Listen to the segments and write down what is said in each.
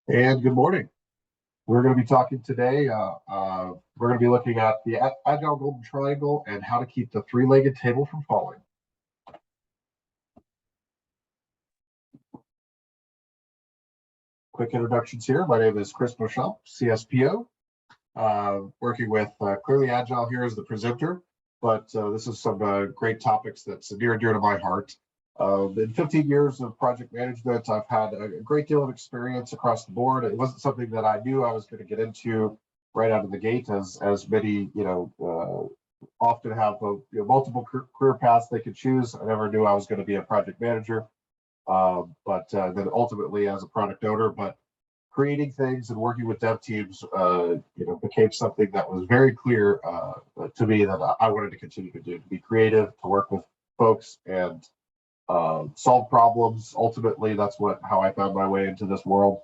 And good morning. We're going to be talking today. We're going to be looking at the Agile Golden Triangle and how to keep the three-legged table from falling. Quick introductions here. My name is Kris Beauchamp, CSPO, working with Clearly Agile here as the presenter. But this is some great topics that's near and dear to my heart. In 15 years of project management, I've had a great deal of experience across the board. It wasn't something that I knew I was going to get into right out of the gate, as many often have multiple career paths they could choose. I never knew I was going to be a project manager, but then ultimately as a product owner. But creating things and working with dev teams, became something that was very clear to me that I wanted to continue to do, to be creative, to work with folks and solve problems. Ultimately, that's how I found my way into this world.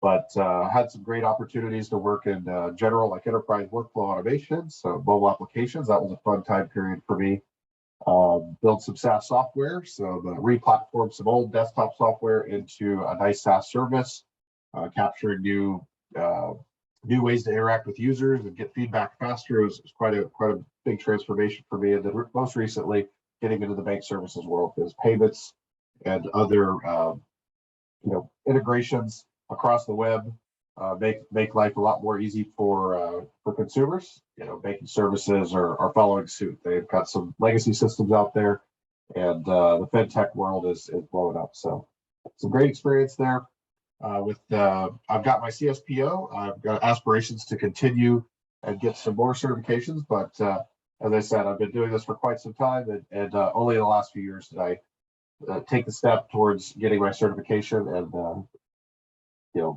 But had some great opportunities to work in general, like enterprise workflow automation, so mobile applications. That was a fun time period for me. Build some SaaS software, so re-platform some old desktop software into a nice SaaS service, capturing new ways to interact with users and get feedback faster. It was quite a big transformation for me. And then most recently, getting into the bank services world, because payments and other integrations across the web make life a lot more easy for consumers. Banking services are following suit. They've got some legacy systems out there, and the fintech world is blowing up. So some great experience there. I've got my CSPO. I've got aspirations to continue and get some more certifications, but as I said, I've been doing this for quite some time, and only in the last few years did I take the step towards getting my certification, and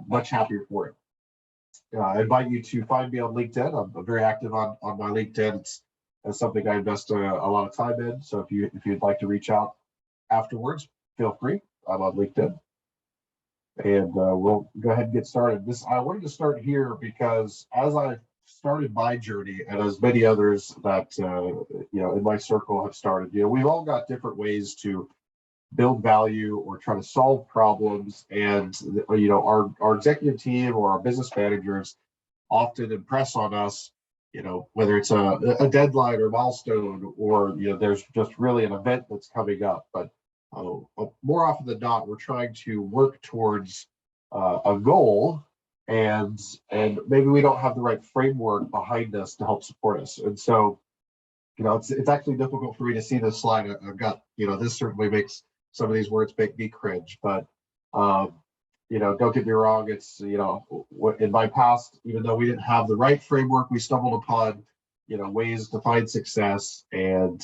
much happier for it. I invite you to find me on LinkedIn. I'm very active on my LinkedIn. It's something I invest a lot of time in. So if you'd like to reach out afterwards, feel free. I'm on LinkedIn, and we'll go ahead and get started. I wanted to start here because as I started my journey, and as many others that in my circle have started, we've all got different ways to build value or try to solve problems, and our executive team or our business managers often impress on us, whether it's a deadline or milestone, or there's just really an event that's coming up. But more often than not, we're trying to work towards a goal, and maybe we don't have the right framework behind us to help support us. And so, it's actually difficult for me to see this slide. I've got, this certainly makes some of these words make me cringe, but don't get me wrong. It's, in my past, even though we didn't have the right framework, we stumbled upon, ways to find success, and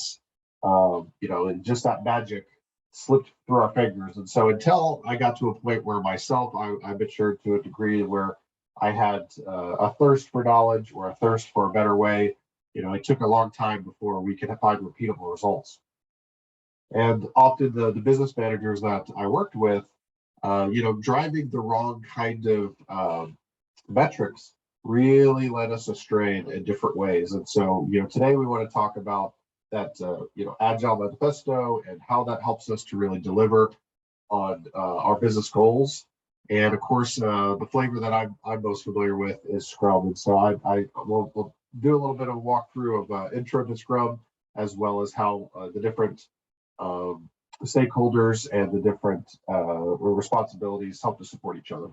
and just that magic slipped through our fingers. And so until I got to a point where myself, I matured to a degree where I had a thirst for knowledge or a thirst for a better way, it took a long time before we could find repeatable results. And often the business managers that I worked with, driving the wrong kind of metrics really led us astray in different ways. And so, today we want to talk about that, Agile Manifesto and how that helps us to really deliver on our business goals. And of course, the flavor that I'm most familiar with is Scrum. And so I will do a little bit of a walkthrough of intro to Scrum, as well as how the different stakeholders and the different responsibilities help to support each other.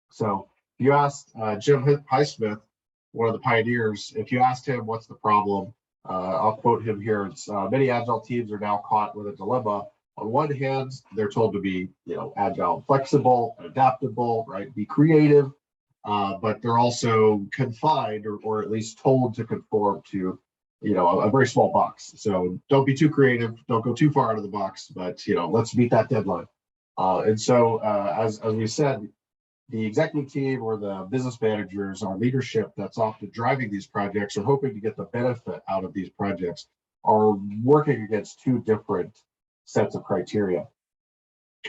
So if you asked Jim Highsmith, one of the pioneers, if you asked him what's the problem, I'll quote him here. It's many Agile teams are now caught with a dilemma. On one hand, they're told to be, agile, and flexible, and adaptable, right? Be creative, but they're also confined, or at least told to conform to, a very small box. So don't be too creative, don't go too far out of the box, but let's meet that deadline. And so, as we said, the executive team or the business managers, our leadership that's often driving these projects or hoping to get the benefit out of these projects, are working against two different sets of criteria.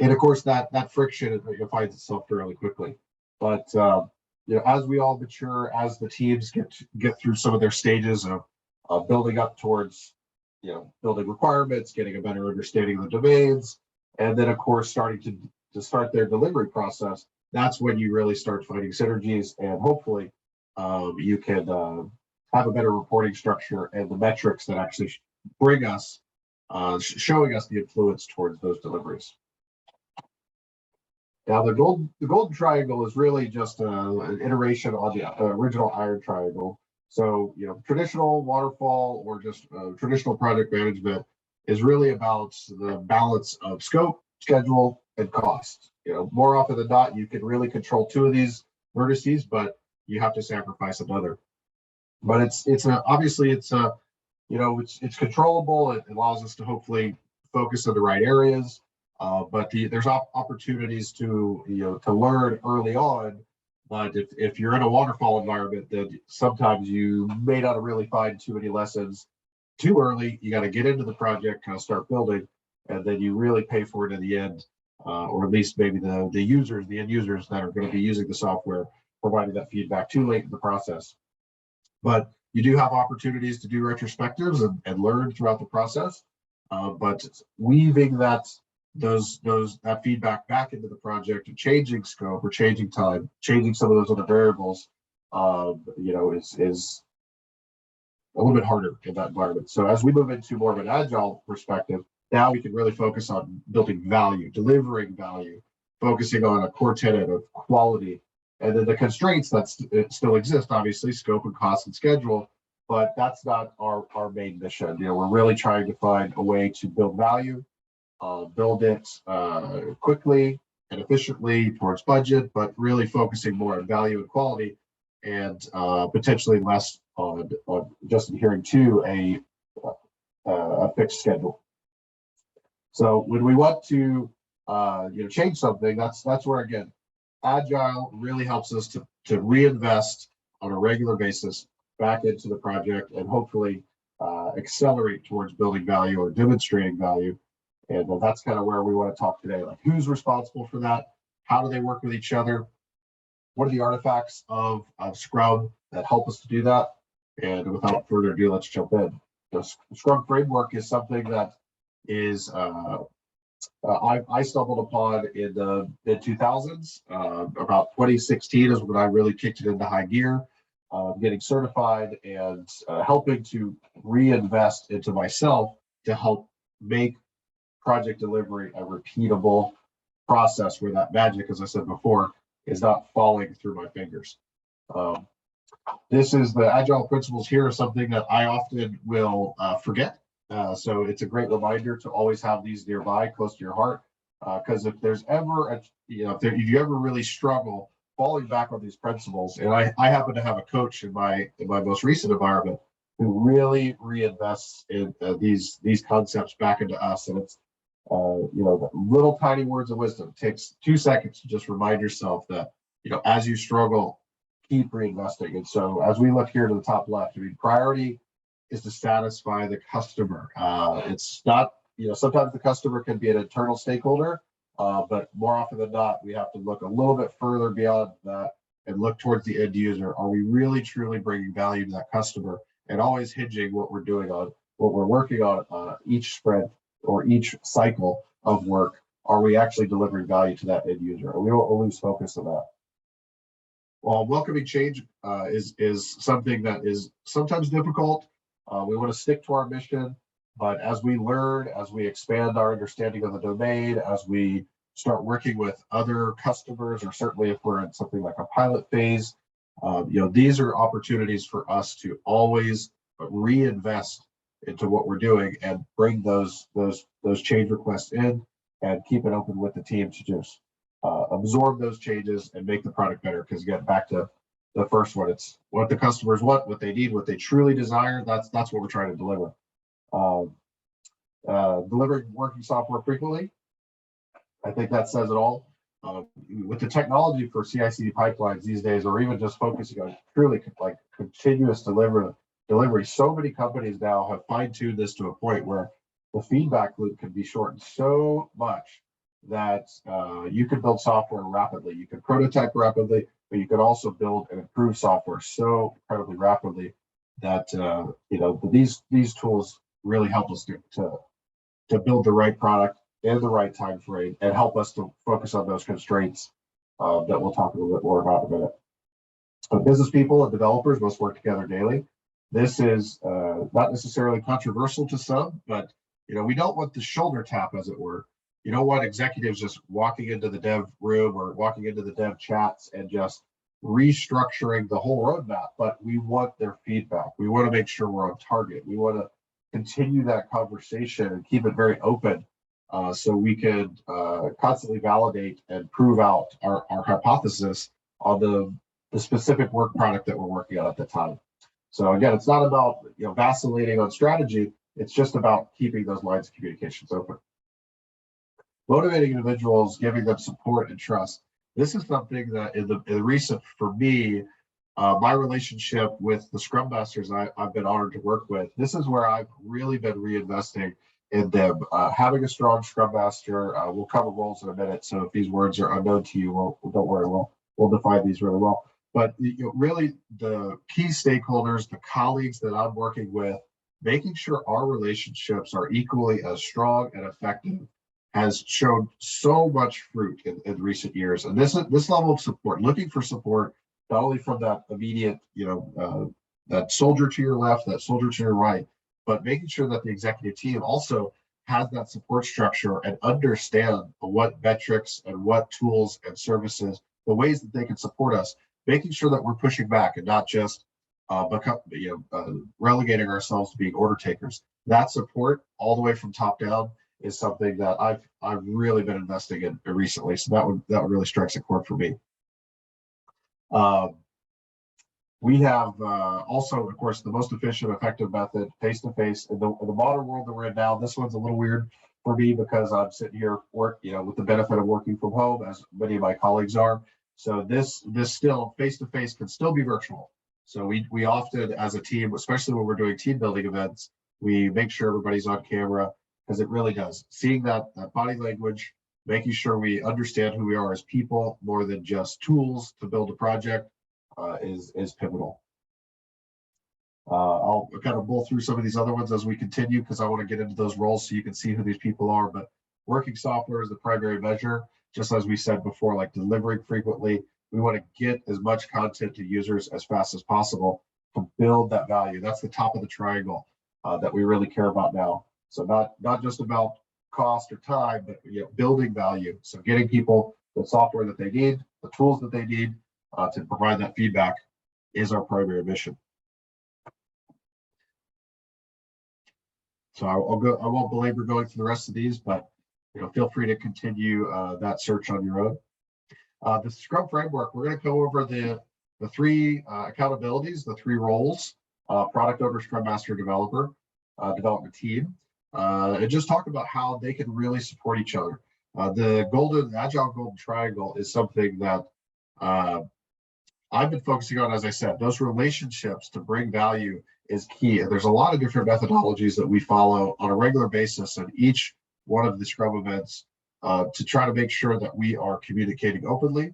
And of course, that friction finds itself fairly quickly. But as we all mature, as the teams get through some of their stages of building up towards, building requirements, getting a better understanding of the domains, and then of course starting to start their delivery process, that's when you really start finding synergies, and hopefully you can have a better reporting structure and the metrics that actually bring us, showing us the influence towards those deliveries. Now, the golden triangle is really just an iteration on the original iron triangle. So, traditional waterfall or just traditional project management is really about the balance of scope, schedule, and cost. More often than not, you can really control two of these vertices, but you have to sacrifice another. But it's controllable. It allows us to hopefully focus on the right areas. But there's opportunities to learn early on. But if you're in a waterfall environment, then sometimes you may not really find too many lessons too early. You got to get into the project, kind of start building, and then you really pay for it in the end, or at least maybe the end users that are going to be using the software, providing that feedback too late in the process. But you do have opportunities to do retrospectives and learn throughout the process. But weaving that feedback back into the project and changing scope or changing time, changing some of those other variables, is a little bit harder in that environment. So as we move into more of an agile perspective, now we can really focus on building value, delivering value, focusing on a core tenet of quality, and then the constraints that still exist, obviously, scope and cost and schedule, but that's not our main mission. We're really trying to find a way to build value, build it quickly and efficiently towards budget, but really focusing more on value and quality, and potentially less on just adhering to a fixed schedule. So when we want to change something, that's where, again, Agile really helps us to reinvest on a regular basis back into the project and hopefully accelerate towards building value or demonstrating value. And that's kind of where we want to talk today. Like, who's responsible for that? How do they work with each other? What are the artifacts of Scrum that help us to do that? And without further ado, let's jump in. The Scrum framework is something that is I stumbled upon in the mid-2000s. About 2016 is when I really kicked it into high gear, getting certified and helping to reinvest into myself to help make project delivery a repeatable process where that magic, as I said before, is not falling through my fingers. This is the Agile Principles here, is something that I often will forget. So it's a great reminder to always have these nearby, close to your heart, because if there's ever if you ever really struggle falling back on these principles, and I happen to have a coach in my most recent environment who really reinvests in these concepts back into us, and it's the little tiny words of wisdom. It takes 2 seconds to just remind yourself that as you struggle, keep reinvesting. And so as we look here to the top left, priority is to satisfy the customer. It's not, sometimes the customer can be an internal stakeholder, but more often than not, we have to look a little bit further beyond that and look towards the end user. Are we really truly bringing value to that customer? And always hinging what we're doing on, what we're working on each sprint or each cycle of work. Are we actually delivering value to that end user? We don't lose focus on that. Well, welcoming change is something that is sometimes difficult. We want to stick to our mission, but as we learn, as we expand our understanding of the domain, as we start working with other customers, or certainly if we're in something like a pilot phase, these are opportunities for us to always reinvest into what we're doing and bring those change requests in and keep it open with the team to just absorb those changes and make the product better. Because again, back to the first one, it's what the customers want, what they need, what they truly desire. That's what we're trying to deliver. Delivering working software frequently, I think that says it all. With the technology for CI/CD pipelines these days, or even just focusing on truly like continuous delivery, so many companies now have fine-tuned this to a point where the feedback loop can be shortened so much that you can build software rapidly. You can prototype rapidly, but you can also build and improve software so incredibly rapidly that these tools really help us to build the right product in the right time frame and help us to focus on those constraints that we'll talk a little bit more about in a minute. But business people and developers must work together daily. This is not necessarily controversial to some, but we don't want the shoulder tap, as it were. You don't want executives just walking into the dev room or walking into the dev chats and just restructuring the whole roadmap, but we want their feedback. We want to make sure we're on target. We want to continue that conversation and keep it very open, so we can constantly validate and prove out our hypothesis on the specific work product that we're working on at the time. So again, it's not about vacillating on strategy. It's just about keeping those lines of communications open. Motivating individuals, giving them support and trust. This is something that in the recent, for me, my relationship with the Scrum Masters I've been honored to work with, this is where I've really been reinvesting in them. Having a strong Scrum Master, we'll cover roles in a minute, so if these words are unknown to you, don't worry, we'll define these really well. But really, the key stakeholders, the colleagues that I'm working with, making sure our relationships are equally as strong and effective has shown so much fruit in recent years. And this level of support, looking for support, not only from that immediate, that soldier to your left, that soldier to your right, but making sure that the executive team also has that support structure and understand what metrics and what tools and services, the ways that they can support us, making sure that we're pushing back and not just relegating ourselves to being order takers. That support all the way from top down is something that I've really been investing in recently. So that would really strikes a chord for me. We have also, of course, the most efficient, effective method, face-to-face. In the modern world that we're in now, this one's a little weird for me because I'm sitting here with the benefit of working from home, as many of my colleagues are. So this still face-to-face can still be virtual. So we often, as a team, especially when we're doing team building events, we make sure everybody's on camera, because it really does. Seeing that body language, making sure we understand who we are as people more than just tools to build a project is pivotal. I'll kind of bowl through some of these other ones as we continue, because I want to get into those roles so you can see who these people are. But working software is the primary measure. Just as we said before, like delivering frequently, we want to get as much content to users as fast as possible to build that value. That's the top of the triangle that we really care about now. So not just about cost or time, but building value. So getting people the software that they need, the tools that they need to provide that feedback is our primary mission. So I won't belabor going through the rest of these, but feel free to continue that search on your own. The Scrum framework, we're going to go over the three accountabilities, the three roles: product owner, Scrum Master, developer, development team, and just talk about how they can really support each other. The Agile Golden Triangle is something that I've been focusing on. As I said, those relationships to bring value is key. And there's a lot of different methodologies that we follow on a regular basis in each one of the Scrum events to try to make sure that we are communicating openly,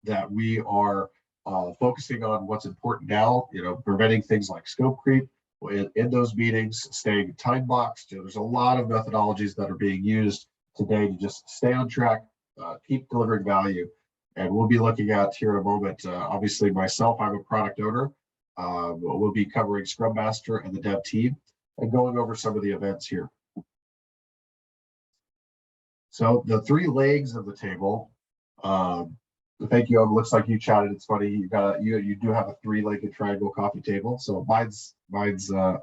that we are focusing on what's important now, preventing things like scope creep in those meetings, staying time boxed. There's a lot of methodologies that are being used today to just stay on track, keep delivering value. And we'll be looking at here in a moment, obviously myself, I'm a product owner. We'll be covering Scrum Master and the dev team and going over some of the events here. So the three legs of the table, thank you. It looks like you chatted. It's funny. You do have a three-legged triangle coffee table. So mine's not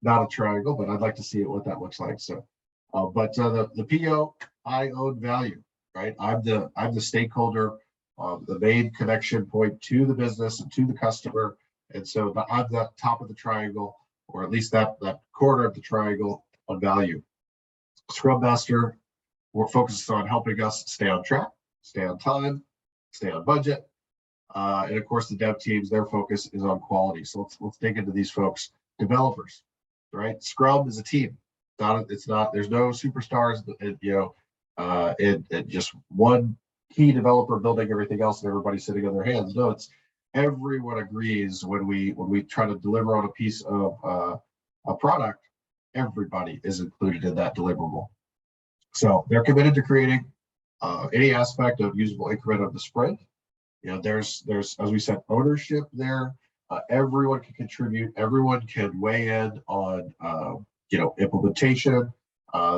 a triangle, but I'd like to see what that looks like. So, but the PO, I own value, right? I'm the stakeholder, the main connection point to the business and to the customer. And so I'm the top of the triangle, or at least that corner of the triangle on value. Scrum Master, we're focused on helping us stay on track, stay on time, stay on budget. And of course, the dev teams, their focus is on quality. So let's dig into these folks. Developers, right? Scrum is a team. There's no superstars, it just one key developer building everything else and everybody sitting on their hands. No, it's everyone agrees when we try to deliver on a piece of a product, everybody is included in that deliverable. So they're committed to creating any aspect of usable increment of the sprint. There's as we said, ownership there. Everyone can contribute. Everyone can weigh in on implementation,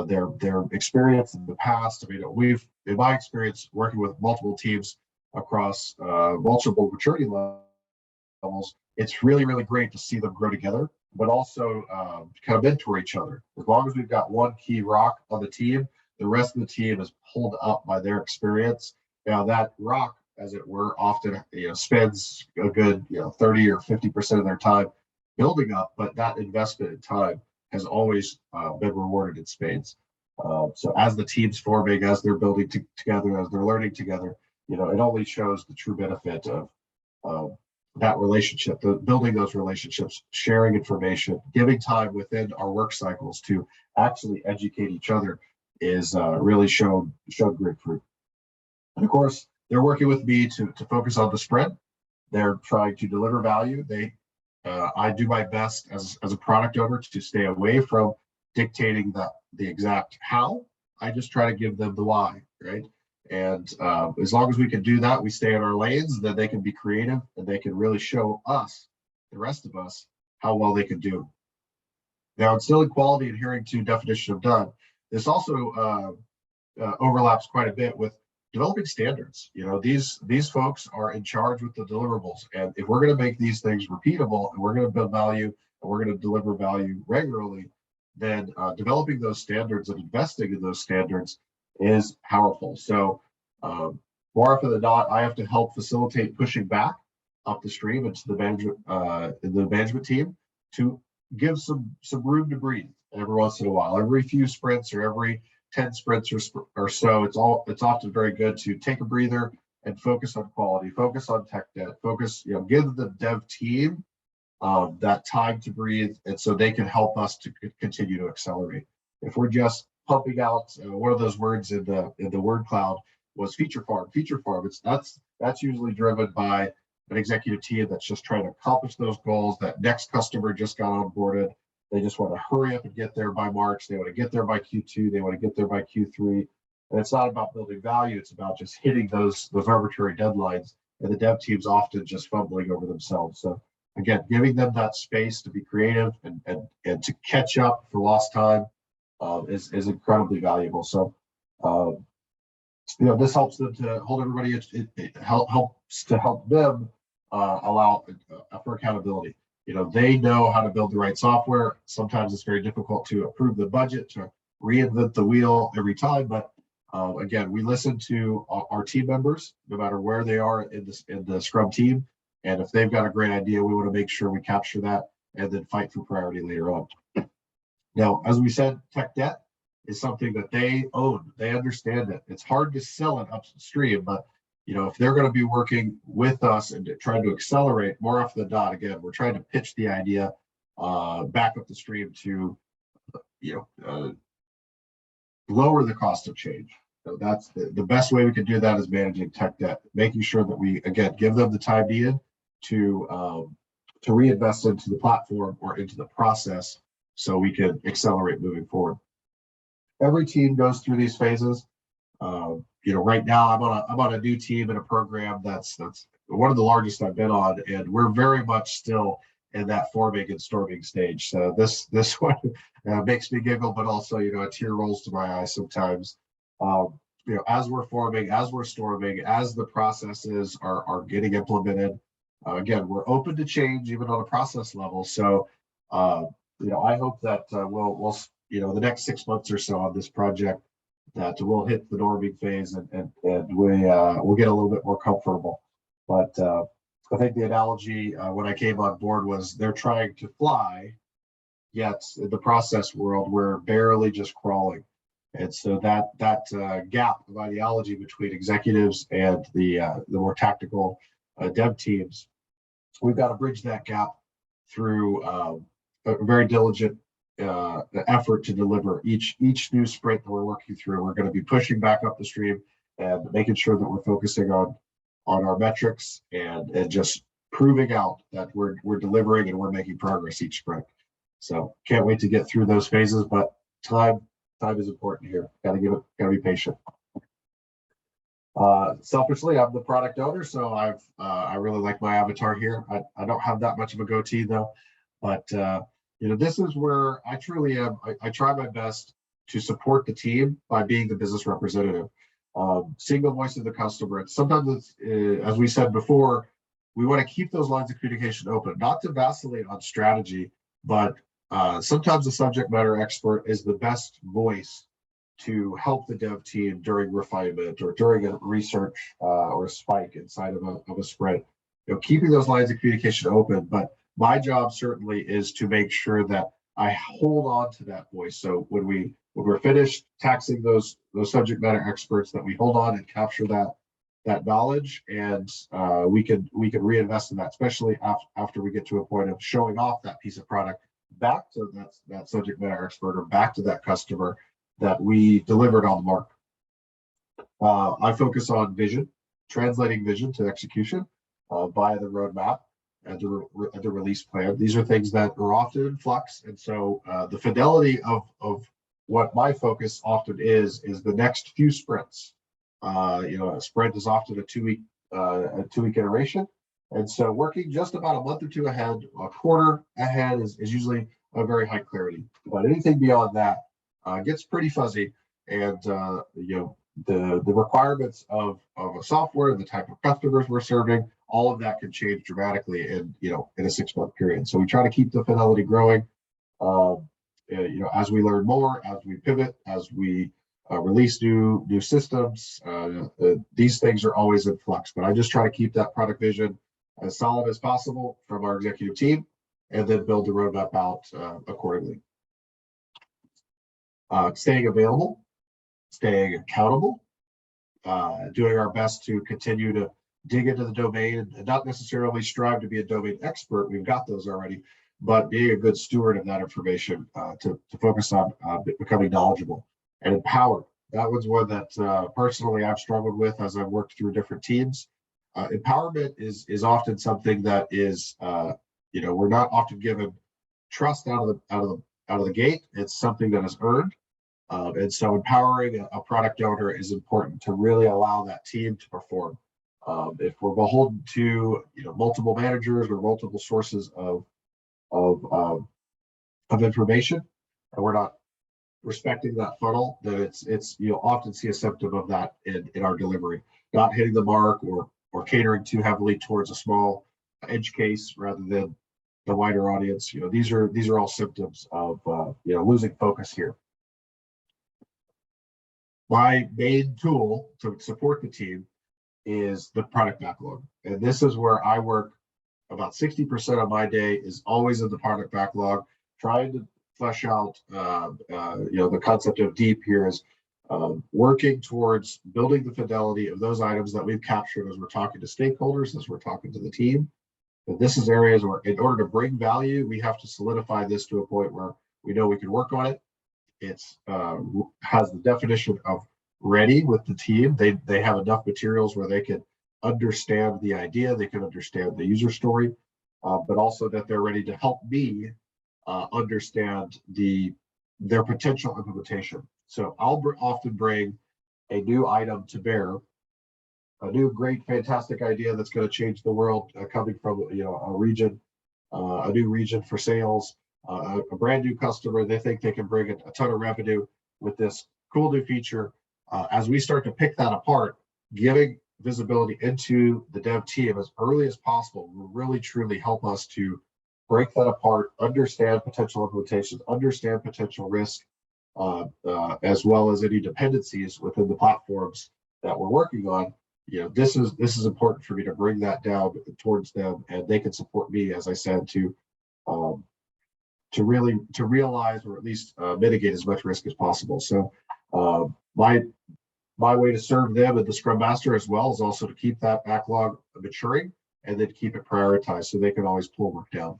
their experience in the past. I mean, in my experience, working with multiple teams across multiple maturity levels, it's really, really great to see them grow together, but also kind of mentor each other. As long as we've got one key rock on the team, the rest of the team is pulled up by their experience. Now that rock, as it were, often spends a good 30 or 50% of their time building up, but that investment in time has always been rewarded in spades. So as the team's forming, as they're building together, as they're learning together, it only shows the true benefit of that relationship, building those relationships, sharing information, giving time within our work cycles to actually educate each other is really shown great fruit. And of course, they're working with me to focus on the sprint. They're trying to deliver value. I do my best as a product owner to stay away from dictating the exact how. I just try to give them the why, right? And as long as we can do that, we stay in our lanes, then they can be creative and they can really show us, the rest of us, how well they can do. Now, instilling quality, adhering to definition of done. This also overlaps quite a bit with developing standards. These folks are in charge with the deliverables, and if we're going to make these things repeatable and we're going to build value and we're going to deliver value regularly, then developing those standards and investing in those standards is powerful. So more often than not, I have to help facilitate pushing back up the stream into the management team to give some room to breathe every once in a while. Every few sprints or every 10 sprints or so, it's often very good to take a breather and focus on quality, focus on tech debt, give the dev team that time to breathe, and so they can help us to continue to accelerate. If we're just pumping out, one of those words in the word cloud was feature farm. That's usually driven by an executive team that's just trying to accomplish those goals. That next customer just got onboarded. They just want to hurry up and get there by March. They want to get there by Q2. They want to get there by Q3. And it's not about building value. It's about just hitting those arbitrary deadlines. And the dev team's often just fumbling over themselves. So again, giving them that space to be creative and to catch up for lost time is incredibly valuable. So this helps them to hold everybody. It helps to help them allow for accountability. They know how to build the right software. Sometimes it's very difficult to approve the budget, to reinvent the wheel every time. But again, we listen to our team members, no matter where they are in the Scrum team. And if they've got a great idea, we want to make sure we capture that and then fight for priority later on. Now, as we said, tech debt is something that they own. They understand it. It's hard to sell it upstream, but if they're going to be working with us and trying to accelerate, more often than not, again, we're trying to pitch the idea back up the stream to lower the cost of change. So that's the best way we can do that is managing tech debt, making sure that we, again, give them the time needed to reinvest into the platform or into the process so we can accelerate moving forward. Every team goes through these phases. Right now I'm on a new team in a program that's one of the largest I've been on, and we're very much still in that forming and storming stage. So this one makes me giggle, but also a tear rolls to my eyes sometimes. As we're forming, as we're storming, as the processes are getting implemented. Again, we're open to change even on a process level. So I hope that we'll the next 6 months or so on this project, that we'll hit the norming phase and we'll get a little bit more comfortable. But I think the analogy when I came on board was they're trying to fly, yet in the process world we're barely just crawling. And so that gap of ideology between executives and the more tactical dev teams, we've got to bridge that gap through a very diligent effort to deliver each new sprint that we're working through. We're going to be pushing back up the stream and making sure that we're focusing on our metrics and just proving out that we're delivering and we're making progress each sprint. So can't wait to get through those phases, but time is important here. Got to be patient. Selfishly, I'm the product owner, so I really like my avatar here. I don't have that much of a goatee though, but this is where I truly am. I try my best to support the team by being the business representative, seeing the voice of the customer. And sometimes, as we said before, we want to keep those lines of communication open, not to vacillate on strategy, but sometimes the subject matter expert is the best voice to help the dev team during refinement or during a research or a spike inside of a sprint. Keeping those lines of communication open. But my job certainly is to make sure that I hold on to that voice. So when we're finished taxing those subject matter experts, that we hold on and capture that knowledge, and we can reinvest in that, especially after we get to a point of showing off that piece of product back to that subject matter expert or back to that customer that we delivered on the mark. I focus on vision, translating vision to execution via the roadmap and the release plan. These are things that are often in flux, and so the fidelity of what my focus often is the next few sprints. A sprint is often a two-week iteration, and so working just about a month or two ahead, a quarter ahead is usually a very high clarity. But anything beyond that gets pretty fuzzy, and the requirements of a software, the type of customers we're serving, all of that can change dramatically in a 6-month period. So we try to keep the fidelity growing. As we learn more, as we pivot, as we release new systems, these things are always in flux. But I just try to keep that product vision as solid as possible from our executive team, and then build the roadmap out accordingly. Staying available, staying accountable, doing our best to continue to dig into the domain and not necessarily strive to be a domain expert. We've got those already, but being a good steward of that information to focus on becoming knowledgeable and empowered. That was one that personally I've struggled with as I've worked through different teams. Empowerment is often something that is, we're not often given trust out of the gate. It's something that is earned. And so empowering a product owner is important to really allow that team to perform. If we're beholden to multiple managers or multiple sources of information, and we're not respecting that funnel, then it's you'll often see a symptom of that in our delivery, not hitting the mark or catering too heavily towards a small edge case rather than the wider audience. These are all symptoms of losing focus here. My main tool to support the team is the product backlog. And this is where I work. About 60% of my day is always in the product backlog, trying to flesh out, the concept of deep here is working towards building the fidelity of those items that we've captured as we're talking to stakeholders, as we're talking to the team. And this is areas where in order to bring value, we have to solidify this to a point where we know we can work on it. It's has the definition of ready with the team. They have enough materials where they can understand the idea, they can understand the user story, but also that they're ready to help me understand their potential implementation. So I'll often bring a new item to bear, a new great, fantastic idea that's going to change the world, coming from a region, a new region for sales, a brand new customer. They think they can bring a ton of revenue with this cool new feature. As we start to pick that apart, giving visibility into the dev team as early as possible will really truly help us to break that apart, understand potential implementations, understand potential risk, as well as any dependencies within the platforms that we're working on. This is important for me to bring that down towards them, and they can support me, as I said, to realize or at least mitigate as much risk as possible. So my way to serve them and the Scrum Master as well is also to keep that backlog maturing and then keep it prioritized so they can always pull work down.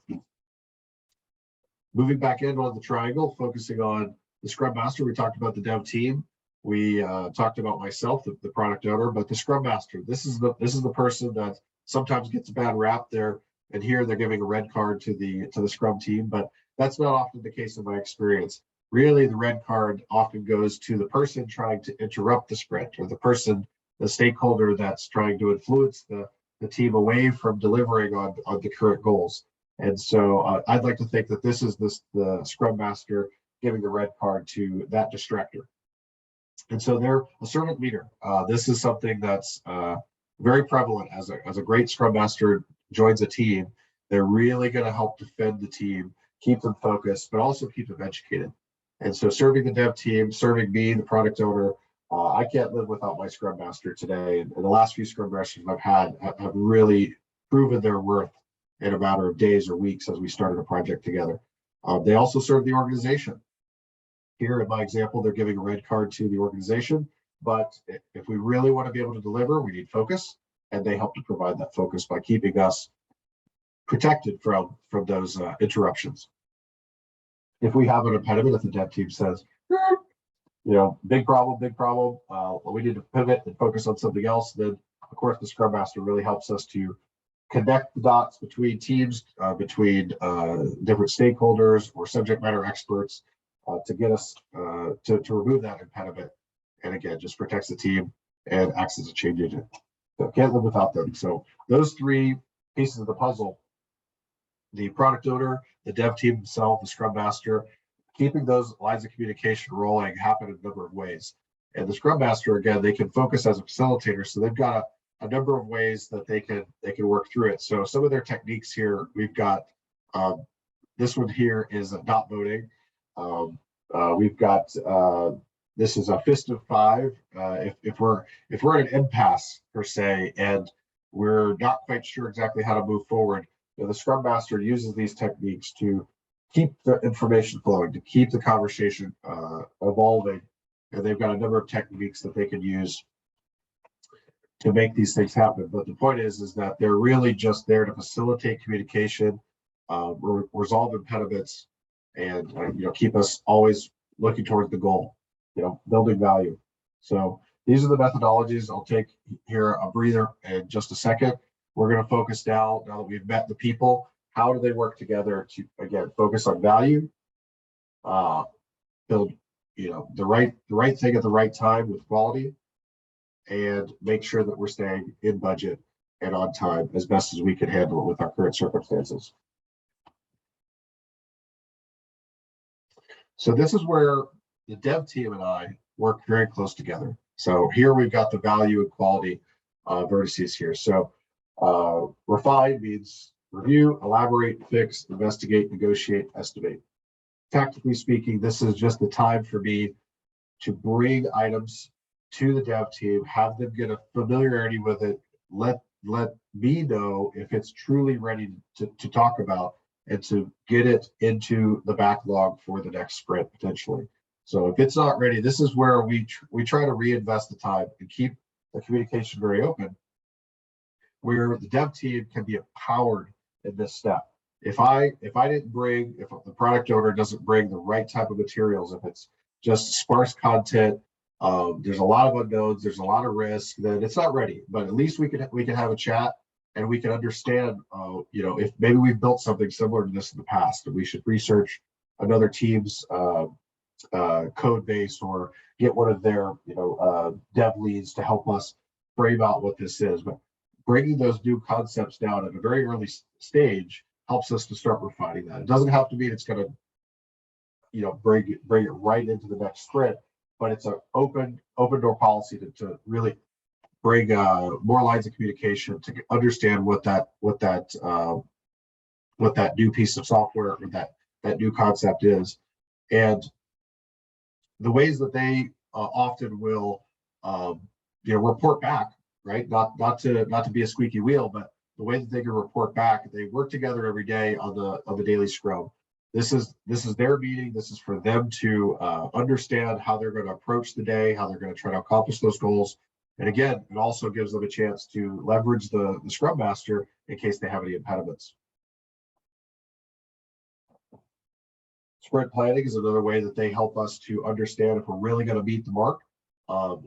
Moving back in on the triangle, focusing on the Scrum Master, we talked about the dev team. We talked about myself, the product owner, but the Scrum Master, this is the person that sometimes gets a bad rap there, and here they're giving a red card to the Scrum team, but that's not often the case in my experience. Really, the red card often goes to the person trying to interrupt the sprint, or the person the stakeholder that's trying to influence the team away from delivering on the current goals. And so I'd like to think that this is the Scrum Master giving the red card to that distractor. And so they're a servant leader. This is something that's very prevalent as a great Scrum Master joins a team. They're really going to help defend the team, keep them focused, but also keep them educated. And so serving the dev team, serving me, the product owner, I can't live without my Scrum Master today. And the last few Scrum Masters I've had have really proven their worth in a matter of days or weeks as we started a project together. They also serve the organization. Here in my example, they're giving a red card to the organization, but if we really want to be able to deliver, we need focus, and they help to provide that focus by keeping us protected from those interruptions. If we have an impediment, if the dev team says, big problem, we need to pivot and focus on something else, then of course the Scrum Master really helps us to connect the dots between teams, between different stakeholders or subject matter experts to get us to remove that impediment. And again, just protects the team and acts as a change agent. So can't live without them. So those three pieces of the puzzle, the product owner, the dev team himself, the Scrum Master, keeping those lines of communication rolling happen in a number of ways. And the Scrum Master, again, they can focus as a facilitator. So they've got a number of ways that they can work through it. So some of their techniques here, we've got this one here is not voting. We've got this is a fist of five. If we're at an impasse per se, and we're not quite sure exactly how to move forward, the Scrum Master uses these techniques to keep the information flowing, to keep the conversation evolving, and they've got a number of techniques that they can use to make these things happen. But the point is that they're really just there to facilitate communication, resolve impediments, and keep us always looking towards the goal, building value. So these are the methodologies. I'll take here a breather in just a second. We're going to focus now that we've met the people. How do they work together to, again, focus on value, build the right thing at the right time with quality, and make sure that we're staying in budget and on time as best as we can handle it with our current circumstances. So this is where the dev team and I work very close together. So here we've got the value and quality vertices here. So refine means review, elaborate, fix, investigate, negotiate, estimate. Tactically speaking, this is just the time for me to bring items to the dev team, have them get a familiarity with it, let me know if it's truly ready to talk about, and to get it into the backlog for the next sprint potentially. So if it's not ready, this is where we try to reinvest the time and keep the communication very open, where the dev team can be empowered in this step. If the product owner doesn't bring the right type of materials, if it's just sparse content, there's a lot of unknowns, there's a lot of risk, then it's not ready. But at least we can have a chat, and we can understand, if maybe we've built something similar to this in the past, and we should research another team's code base, or get one of their dev leads to help us frame out what this is. But bringing those new concepts down at a very early stage helps us to start refining that. It doesn't have to mean it's going to bring it right into the next sprint, but it's an open door policy to really bring more lines of communication, to understand what that new piece of software or that new concept is. And the ways that they often will report back, right? Not to be a squeaky wheel, but the way that they can report back, they work together every day on the daily Scrum. This is their meeting. This is for them to understand how they're going to approach the day, how they're going to try to accomplish those goals. And again, it also gives them a chance to leverage the Scrum Master in case they have any impediments. Sprint planning is another way that they help us to understand if we're really going to meet the mark.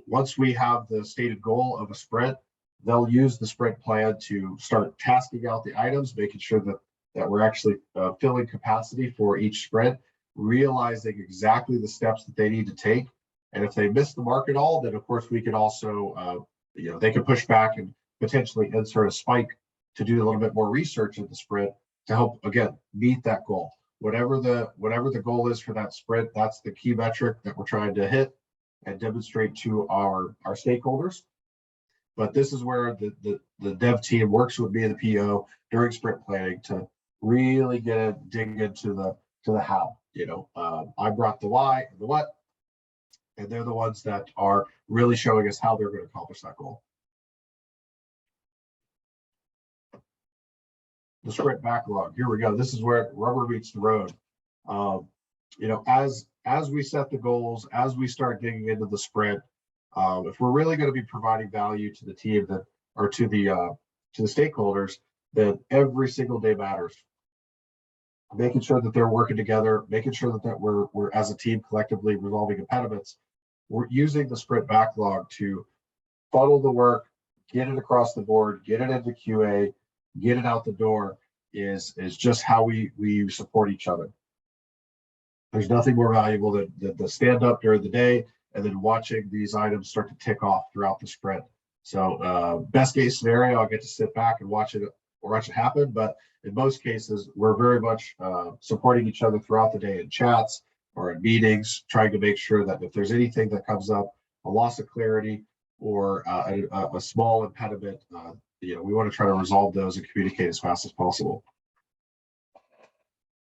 Once we have the stated goal of a sprint, they'll use the sprint plan to start tasking out the items, making sure that we're actually filling capacity for each sprint, realizing exactly the steps that they need to take. And if they miss the mark at all, then of course we can also they can push back and potentially insert a spike to do a little bit more research in the sprint to help, again, meet that goal. Whatever the goal is for that sprint, that's the key metric that we're trying to hit and demonstrate to our stakeholders. But this is where the dev team works with me and the PO during sprint planning to really dig into the how. I brought the why and the what, and they're the ones that are really showing us how they're going to accomplish that goal. The sprint backlog. Here we go. This is where rubber meets the road. As we set the goals, as we start digging into the sprint, if we're really going to be providing value to the team or to the stakeholders, then every single day matters. Making sure that they're working together, making sure that we're as a team collectively resolving impediments. We're using the sprint backlog to funnel the work, get it across the board, get it into QA, get it out the door is just how we support each other. There's nothing more valuable than the stand up during the day and then watching these items start to tick off throughout the sprint. So best case scenario, I'll get to sit back and watch it happen. But in most cases, we're very much supporting each other throughout the day in chats or in meetings, trying to make sure that if there's anything that comes up, a loss of clarity or a small impediment, we want to try to resolve those and communicate as fast as possible.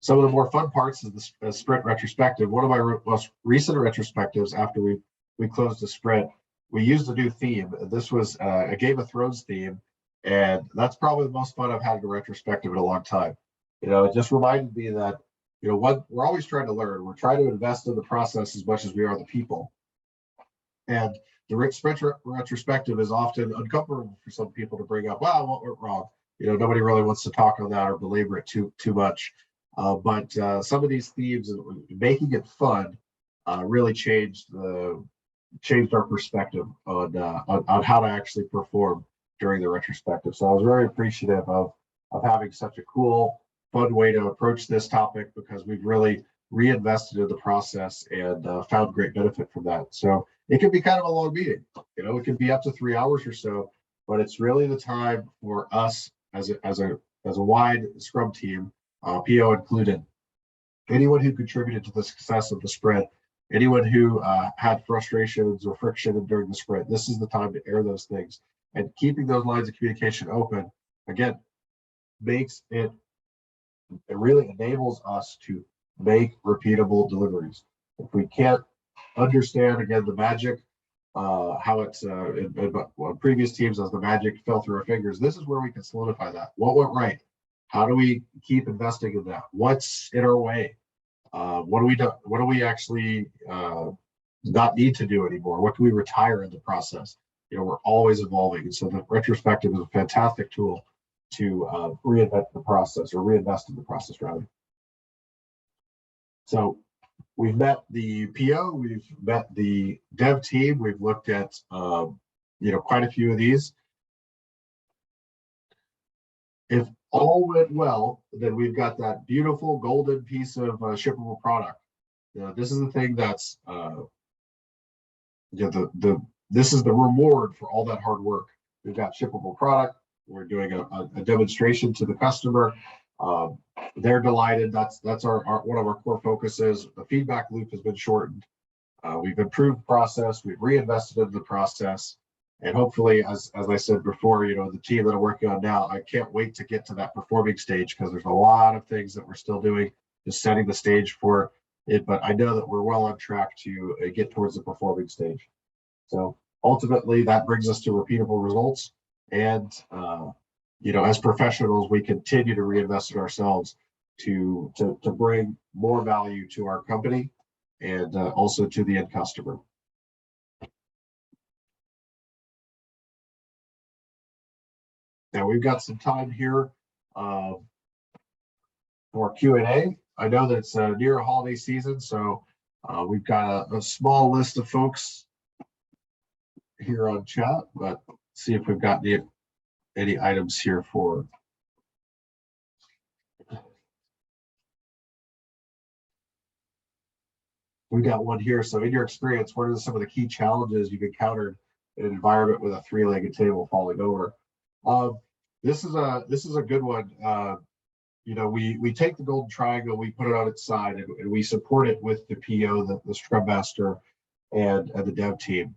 Some of the more fun parts is the sprint retrospective. One of my most recent retrospectives after we closed the sprint, we used a new theme. This was a Game of Thrones theme, and that's probably the most fun I've had in a retrospective in a long time. It just reminded me that, we're always trying to learn. We're trying to invest in the process as much as we are the people. And the sprint retrospective is often uncomfortable for some people to bring up, wow, what went wrong? Nobody really wants to talk on that or belabor it too much. But some of these themes, making it fun, really changed our perspective on how to actually perform during the retrospective. So I was very appreciative of having such a cool, fun way to approach this topic because we've really reinvested in the process and found great benefit from that. So it can be kind of a long meeting. It can be up to 3 hours or so, but it's really the time for us as a wide Scrum team, PO included, anyone who contributed to the success of the sprint, anyone who had frustrations or friction during the sprint, this is the time to air those things. And keeping those lines of communication open, again, it really enables us to make repeatable deliveries. If we can't understand, again, the magic, how it's in previous teams as the magic fell through our fingers, this is where we can solidify that. What went right? How do we keep investing in that? What's in our way? What do we actually not need to do anymore? What can we retire in the process? We're always evolving. And so the retrospective is a fantastic tool to reinvent the process or reinvest in the process rather. So we've met the PO, we've met the dev team, we've looked at quite a few of these. If all went well, then we've got that beautiful golden piece of shippable product. This is the thing that's this is the reward for all that hard work. We've got shippable product. We're doing a demonstration to the customer. They're delighted. That's our one of our core focuses. The feedback loop has been shortened. We've improved process. We've reinvested in the process. And hopefully, as I said before, the team that I'm working on now, I can't wait to get to that performing stage because there's a lot of things that we're still doing, just setting the stage for it. But I know that we're well on track to get towards the performing stage. So ultimately, that brings us to repeatable results. And, as professionals, we continue to reinvest in ourselves to bring more value to our company and also to the end customer. Now we've got some time here for Q&A. I know that it's near holiday season, so we've got a small list of folks here on chat, but see if we've got any items here for. We got one here. So in your experience, what are some of the key challenges you've encountered in an environment with a three-legged table falling over. This is a good one. We take the golden triangle, we put it on its side, and we support it with the PO, the Scrum Master, and the dev team.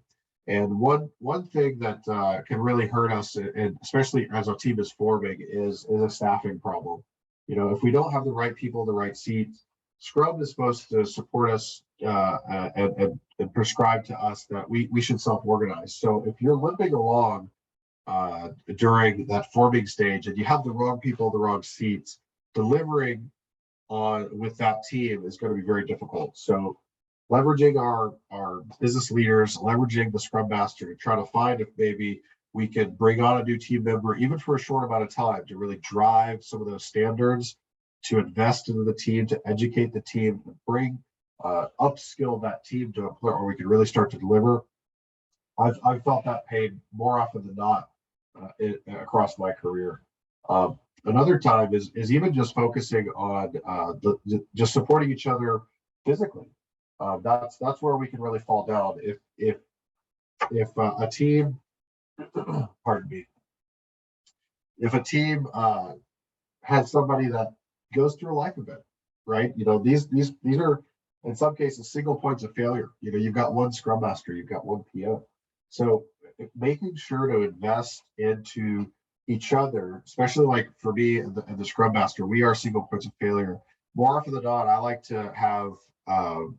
And one thing that can really hurt us, and especially as our team is forming, is a staffing problem. If we don't have the right people in the right seats, Scrum is supposed to support us and prescribe to us that we should self-organize. So if you're limping along during that forming stage and you have the wrong people in the wrong seats, delivering with that team is going to be very difficult. So leveraging our business leaders, leveraging the Scrum Master to try to find if maybe we can bring on a new team member, even for a short amount of time, to really drive some of those standards, to invest into the team, to educate the team, to bring upskill that team to a point where we can really start to deliver. I've felt that pain more often than not across my career. Another time is even just focusing on just supporting each other physically. That's where we can really fall down. If a team, pardon me, if a team has somebody that goes through a life event, right? These are in some cases single points of failure. You've got one Scrum Master, you've got one PO. So making sure to invest into each other, especially like for me and the Scrum Master, we are single points of failure. More often than not, I like to have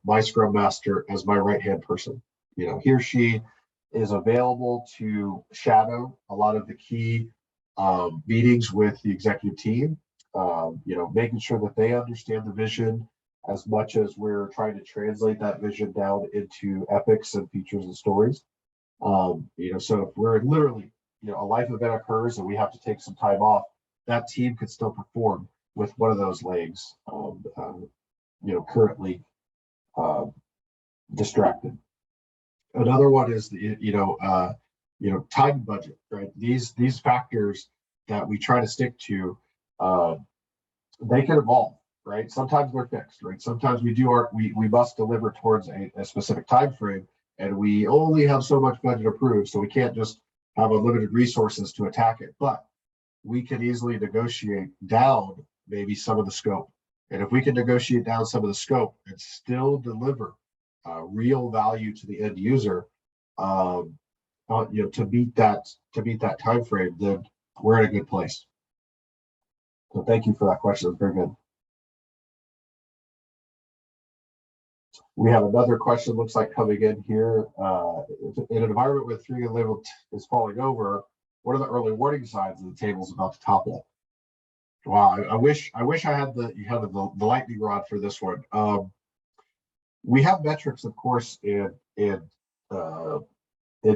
my Scrum Master as my right-hand person. He or she is available to shadow a lot of the key meetings with the executive team, making sure that they understand the vision as much as we're trying to translate that vision down into epics and features and stories. So if we're literally, a life event occurs and we have to take some time off, that team could still perform with one of those legs, currently distracted. Another one is time budget, right? These factors that we try to stick to, they can evolve, right? Sometimes they're fixed, right? Sometimes we must deliver towards a specific time frame, and we only have so much budget approved, so we can't just have unlimited resources to attack it. But we can easily negotiate down maybe some of the scope. And if we can negotiate down some of the scope and still deliver real value to the end user, to meet that time frame, then we're in a good place. So thank you for that question. It's very good. We have another question, looks like, coming in here. In an environment where three level is falling over, what are the early warning signs that the table is about to topple? Wow, I wish I had the lightning rod for this one. We have metrics, of course, in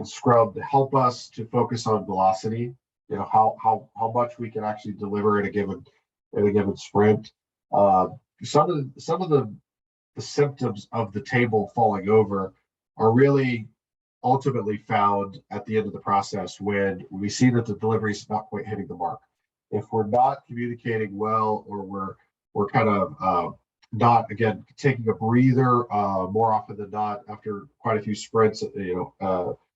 Scrum to help us to focus on velocity. How much we can actually deliver in a given sprint. Some of the symptoms of the table falling over are really ultimately found at the end of the process when we see that the delivery is not quite hitting the mark. If we're not communicating well, or we're kind of not, again, taking a breather more often than not after quite a few sprints,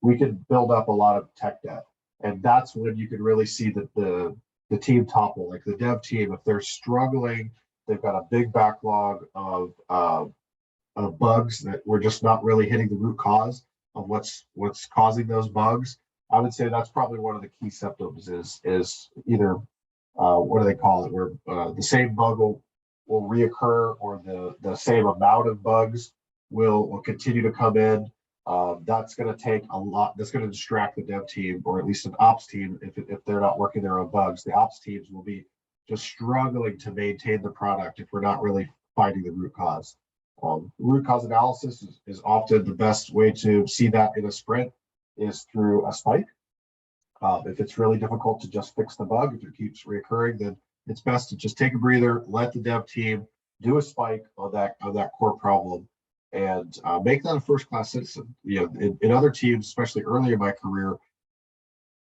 we can build up a lot of tech debt. And that's when you can really see that the team topple, like the dev team, if they're struggling, they've got a big backlog of bugs that we're just not really hitting the root cause of what's causing those bugs. I would say that's probably one of the key symptoms is either what do they call it, where the same bug will reoccur, or the same amount of bugs will continue to come in. That's going to take a lot. That's going to distract the dev team, or at least an ops team, if they're not working their own bugs. The ops teams will be just struggling to maintain the product if we're not really finding the root cause. Root cause analysis is often the best way to see that in a sprint, is through a spike. If it's really difficult to just fix the bug, if it keeps reoccurring, then it's best to just take a breather, let the dev team do a spike on that core problem, and make that a first-class citizen. In other teams, especially early in my career,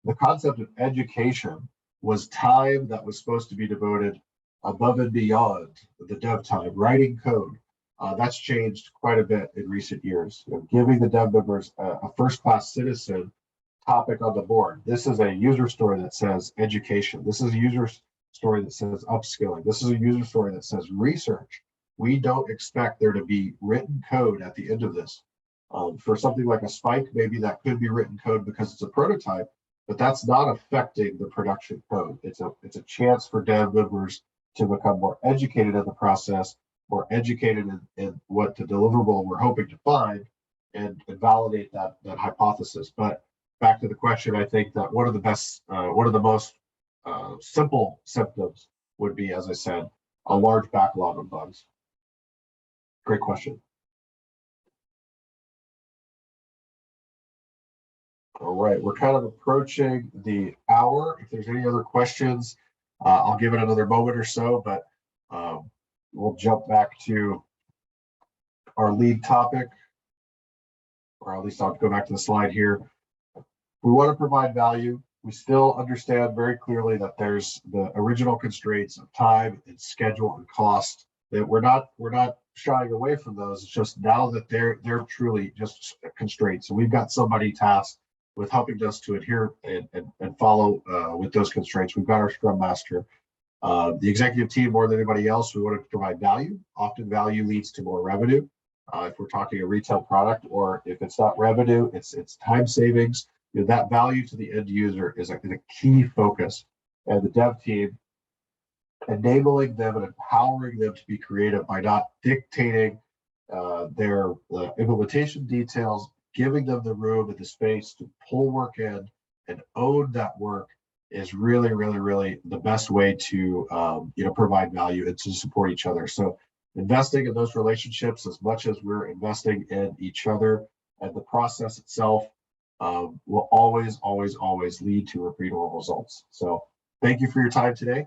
the concept of education was time that was supposed to be devoted above and beyond the dev time, writing code. That's changed quite a bit in recent years. Giving the dev members a first-class citizen topic on the board. This is a user story that says education. This is a user story that says upskilling. This is a user story that says research. We don't expect there to be written code at the end of this. For something like a spike, maybe that could be written code because it's a prototype, but that's not affecting the production code. It's a chance for dev members to become more educated in the process, more educated in what the deliverable we're hoping to find, and validate that hypothesis. But back to the question, I think that one of the most simple symptoms would be, as I said, a large backlog of bugs. Great question. All right, we're kind of approaching the hour. If there's any other questions, I'll give it another moment or so, but we'll jump back to our lead topic, or at least I'll go back to the slide here. We want to provide value. We still understand very clearly that there's the original constraints of time and schedule and cost, that we're not shying away from those. It's just now that they're truly just constraints. So we've got somebody tasked with helping us to adhere and follow with those constraints. We've got our Scrum Master. The executive team, more than anybody else, we want to provide value. Often value leads to more revenue. If we're talking a retail product, or if it's not revenue, it's time savings. You know, that value to the end user is a key focus. And the dev team, enabling them and empowering them to be creative by not dictating their implementation details, giving them the room and the space to pull work in and own that work is really, really, really the best way to provide value and to support each other. So investing in those relationships as much as we're investing in each other, and the process itself will always, always, always lead to repeatable results. So thank you for your time today,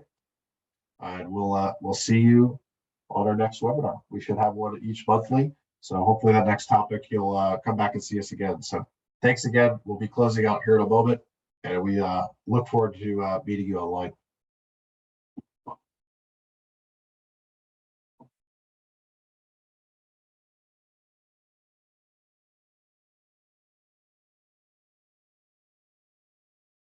and we'll see you on our next webinar. We should have one each monthly. So hopefully that next topic, you'll come back and see us again. So thanks again. We'll be closing out here in a moment, and we look forward to meeting you online.